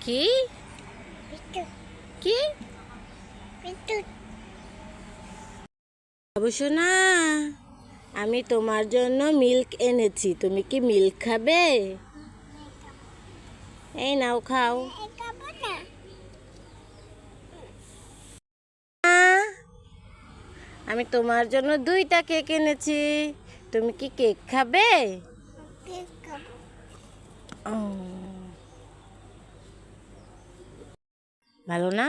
কি কি অবশ্য না, আমি তোমার জন্য মিল্ক এনেছি। তুমি কি মিল্ক খাবে? এই নাও, খাও। আমি তোমার জন্য 2টা কেক এনেছি। তুমি কি কেক খাবে? ভালো না?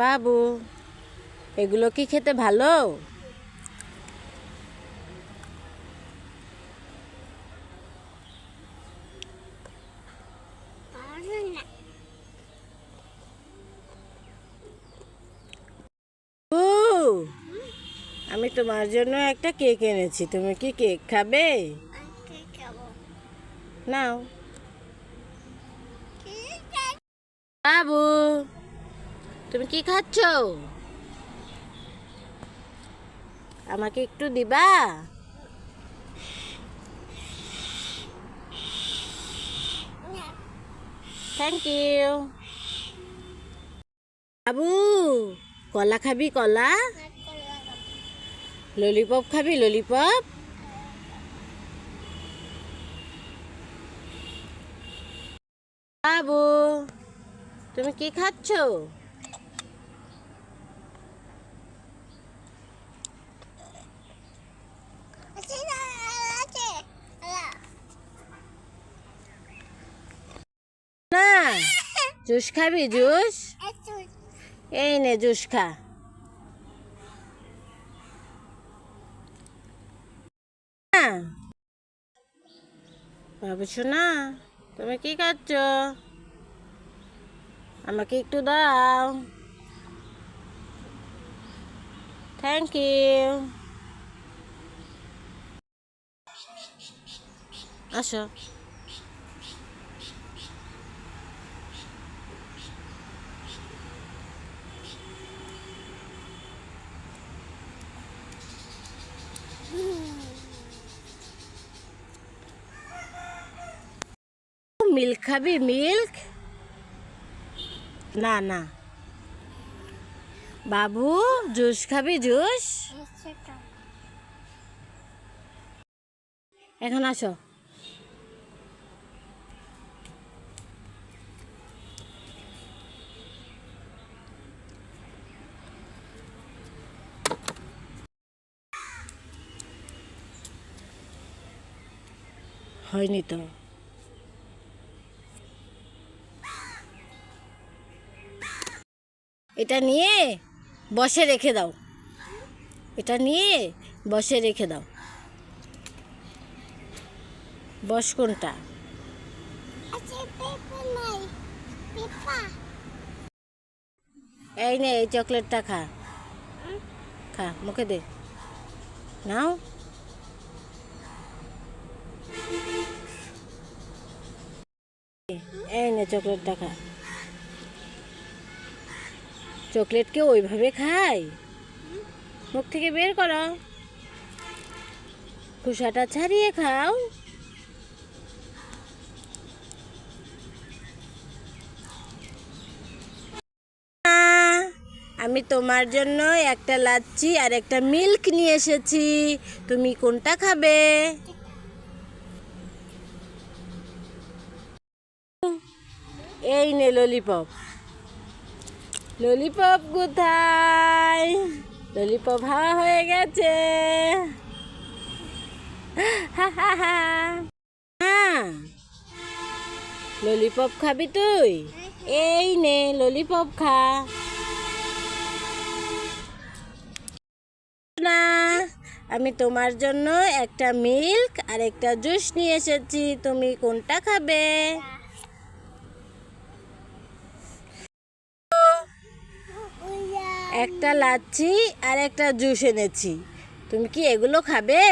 বাবু, এগুলো কি খেতে ভালো? ও, আমি তোমার জন্য একটা কেক এনেছি। তুমি কি কেক খাবে? নাও। বাবু, তুমি কি খাচ্ছ? আমাকে একটু দিবা? Thank you. বাবু, কলা খাবি? কলা? ললিপপ খাবি? ললিপপ? বাবু, তুমি কি খাচ্ছ? না, জুস খাবি? জুস? এই নে, জুস খা। বাবু শোনা, তুমি কি খাচ্ছ? আমাকে একটু দাও। Thank you. আসো। মিল্ক খাবি? মিল্ক? না না। বাবু, জুস খাবি? জুস? এখন আসো। হয়নি তো। এটা নিয়ে বসে রেখে দাও। এটা নিয়ে বসে রেখে দাও। বস কোনটা? এই নে, এই চকলেটটা খা। খা, মুখে দে। নাও। এই নে, চকলেটটা খা। চকলেট কেউ ওইভাবে খায়? মুখ থেকে বের করো। খোসাটা ছাড়িয়ে খাও। আমি তোমার জন্য একটা লাচ্ছি আর একটা মিল্ক নিয়ে এসেছি। তুমি কোনটা খাবে? এই নে ললিপপ। ললিপপ কোথায়? ললিপপ হাওয়া হয়ে গেছে। হ্যাঁ, ললিপপ খাবি তুই? এই নে, ললিপপ খা। না, আমি তোমার জন্য একটা মিল্ক আর একটা জুস নিয়ে এসেছি। তুমি কোনটা খাবে? একটা লাচ্ছি আর একটা জুস এনেছি। তুমি কি এগুলো খাবে?